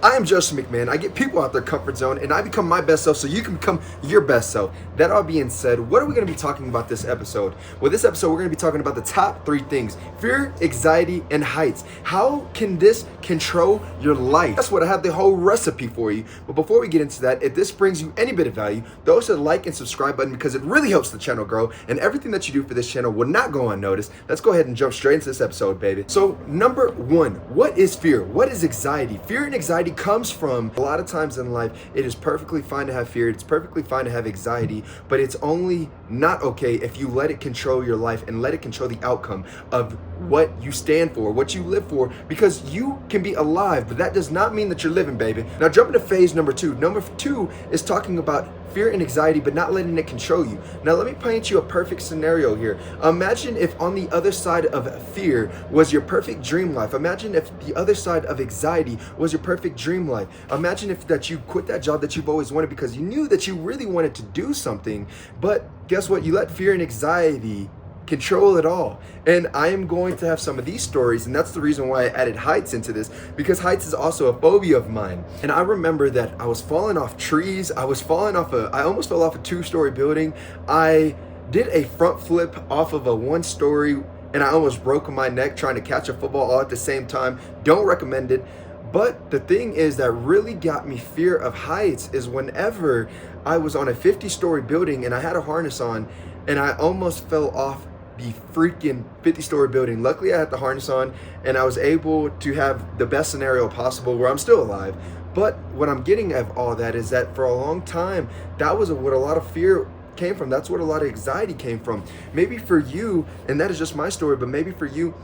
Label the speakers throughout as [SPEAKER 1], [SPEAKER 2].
[SPEAKER 1] I am Joseph McMahon. I get people out their comfort zone and I become my best self so you can become your best self. That all being said, what are we going to be talking about this episode? Well, this episode, we're going to be talking about the top 3 things: fear, anxiety, and heights. How can this control your life? That's what I have the whole recipe for you. But before we get into that, if this brings you any bit of value, those hit the like and subscribe button because it really helps the channel grow, and everything that you do for this channel will not go unnoticed. Let's go ahead and jump straight into this episode, baby. So, number 1, what is fear? What is anxiety? Fear and anxiety comes from, a lot of times in life, it is perfectly fine to have fear, it's perfectly fine to have anxiety, but it's only not okay if you let it control your life and let it control the outcome of what you stand for, what you live for, because you can be alive, but that does not mean that you're living, baby. Now jump into phase number 2. Number 2 is talking about fear and anxiety, but not letting it control you. Now let me paint you a perfect scenario here. Imagine if on the other side of fear was your perfect dream life. Imagine if the other side of anxiety was your perfect dream life. Imagine if that you quit that job that you've always wanted because you knew that you really wanted to do something, but guess what? You let fear and anxiety control it all. And I am going to have some of these stories, and that's the reason why I added heights into this, because heights is also a phobia of mine. And I remember that I was falling off trees. I almost fell off a 2-story building. I did a front flip off of a 1-story, and I almost broke my neck trying to catch a football all at the same time. Don't recommend it. But the thing is that really got me fear of heights is whenever I was on a 50-story building and I had a harness on and I almost fell off the freaking 50-story building. Luckily I had the harness on and I was able to have the best scenario possible where I'm still alive. But what I'm getting at all that is that for a long time, that was what a lot of fear came from. That's what a lot of anxiety came from. Maybe for you, and that is just my story, but maybe for you,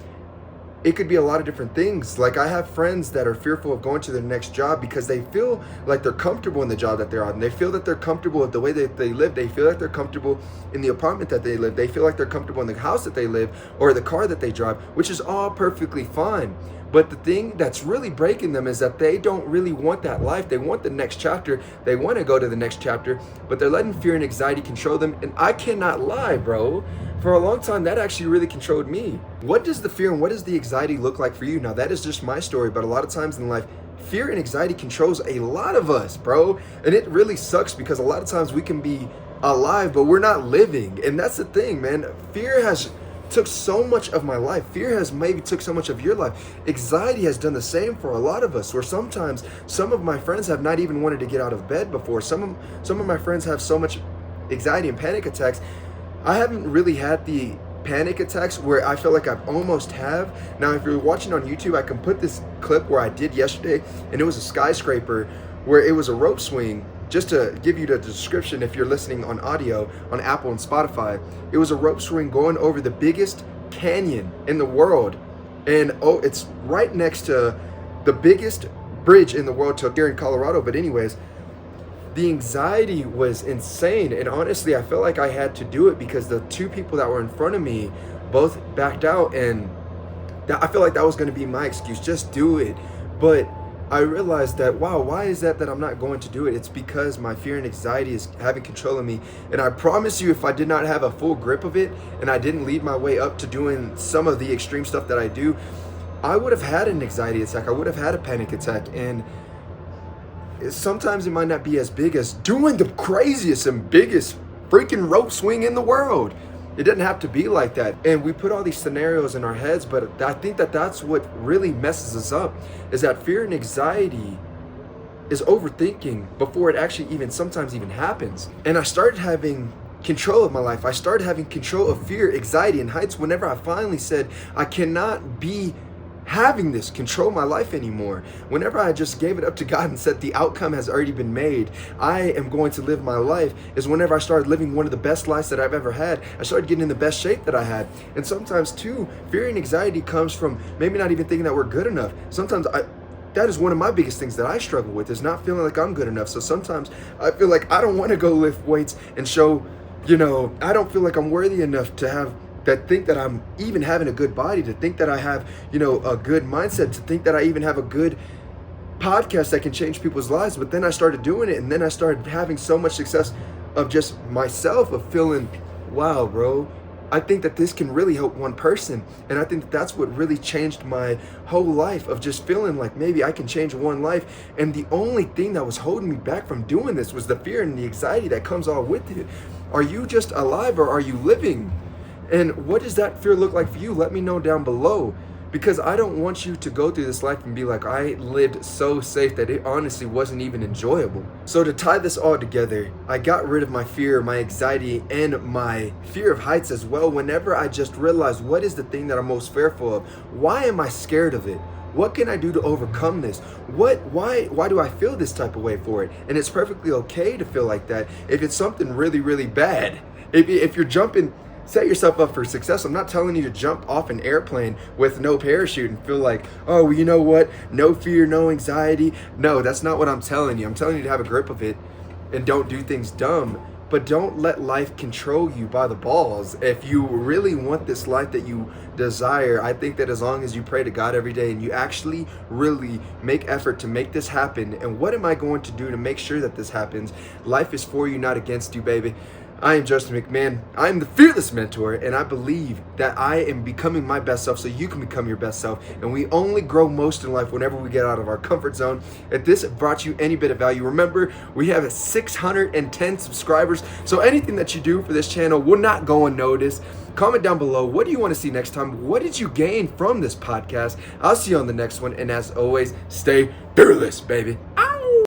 [SPEAKER 1] it could be a lot of different things. Like I have friends that are fearful of going to their next job because they feel like they're comfortable in the job that they're on. They feel that they're comfortable with the way that they live. They feel like they're comfortable in the apartment that they live. They feel like they're comfortable in the house that they live or the car that they drive, which is all perfectly fine. But the thing that's really breaking them is that they don't really want that life. They want the next chapter. They want to go to the next chapter, but they're letting fear and anxiety control them. And I cannot lie, bro. For a long time, that actually really controlled me. What does the fear and what does the anxiety look like for you? Now, that is just my story, but a lot of times in life, fear and anxiety controls a lot of us, bro. And it really sucks because a lot of times we can be alive, but we're not living. And that's the thing, man. Fear has took so much of my life. Fear has maybe took so much of your life. Anxiety has done the same for a lot of us, where sometimes some of my friends have not even wanted to get out of bed before. Some of my friends have so much anxiety and panic attacks. I haven't really had the panic attacks where I feel like I've almost have. Now, if you're watching on YouTube, I can put this clip where I did yesterday, and it was a skyscraper where it was a rope swing. Just to give you the description, if you're listening on audio on Apple and Spotify, it was a rope swing going over the biggest canyon in the world. And it's right next to the biggest bridge in the world here in Colorado. But anyways, the anxiety was insane. And honestly, I felt like I had to do it because the 2 people that were in front of me both backed out. And I feel like that was going to be my excuse. Just do it. But I realized that, wow, why is that I'm not going to do it? It's because my fear and anxiety is having control of me. And I promise you, if I did not have a full grip of it and I didn't lead my way up to doing some of the extreme stuff that I do, I would have had an anxiety attack. I would have had a panic attack. And sometimes it might not be as big as doing the craziest and biggest freaking rope swing in the world. It doesn't have to be like that. And we put all these scenarios in our heads, but I think that that's what really messes us up, is that fear and anxiety is overthinking before it actually sometimes even happens. And I started having control of my life. I started having control of fear, anxiety, and heights whenever I finally said, I cannot be having this control my life anymore. Whenever I just gave it up to God and said the outcome has already been made, I am going to live my life, is whenever I started living one of the best lives that I've ever had. I started getting in the best shape that I had. And sometimes too, fear and anxiety comes from maybe not even thinking that we're good enough. Sometimes that is one of my biggest things that I struggle with, is not feeling like I'm good enough. So sometimes I feel like I don't want to go lift weights and show, I don't feel like I'm worthy enough to have that, think that I'm even having a good body, to think that I have, a good mindset, to think that I even have a good podcast that can change people's lives. But then I started doing it, and then I started having so much success of just myself, of feeling, wow, bro, I think that this can really help one person. And I think that that's what really changed my whole life, of just feeling like maybe I can change one life. And the only thing that was holding me back from doing this was the fear and the anxiety that comes all with it. Are you just alive, or are you living? And what does that fear look like for you? Let me know down below. Because I don't want you to go through this life and be like, I lived so safe that it honestly wasn't even enjoyable. So to tie this all together, I got rid of my fear, my anxiety, and my fear of heights as well. Whenever I just realized, what is the thing that I'm most fearful of? Why am I scared of it? What can I do to overcome this? Why do I feel this type of way for it? And it's perfectly okay to feel like that if it's something really, really bad. If you're jumping, set yourself up for success. I'm not telling you to jump off an airplane with no parachute and feel like, oh, well, you know what? No fear, no anxiety. No, that's not what I'm telling you. I'm telling you to have a grip of it and don't do things dumb. But don't let life control you by the balls. If you really want this life that you desire, I think that as long as you pray to God every day and you actually really make effort to make this happen, and what am I going to do to make sure that this happens? Life is for you, not against you, baby. I am Justin McMahon. I am the Fearless Mentor, and I believe that I am becoming my best self so you can become your best self. And we only grow most in life whenever we get out of our comfort zone. If this brought you any bit of value, remember, we have 610 subscribers, so anything that you do for this channel will not go unnoticed. Comment down below, what do you want to see next time? What did you gain from this podcast? I'll see you on the next one, and as always, stay fearless, baby.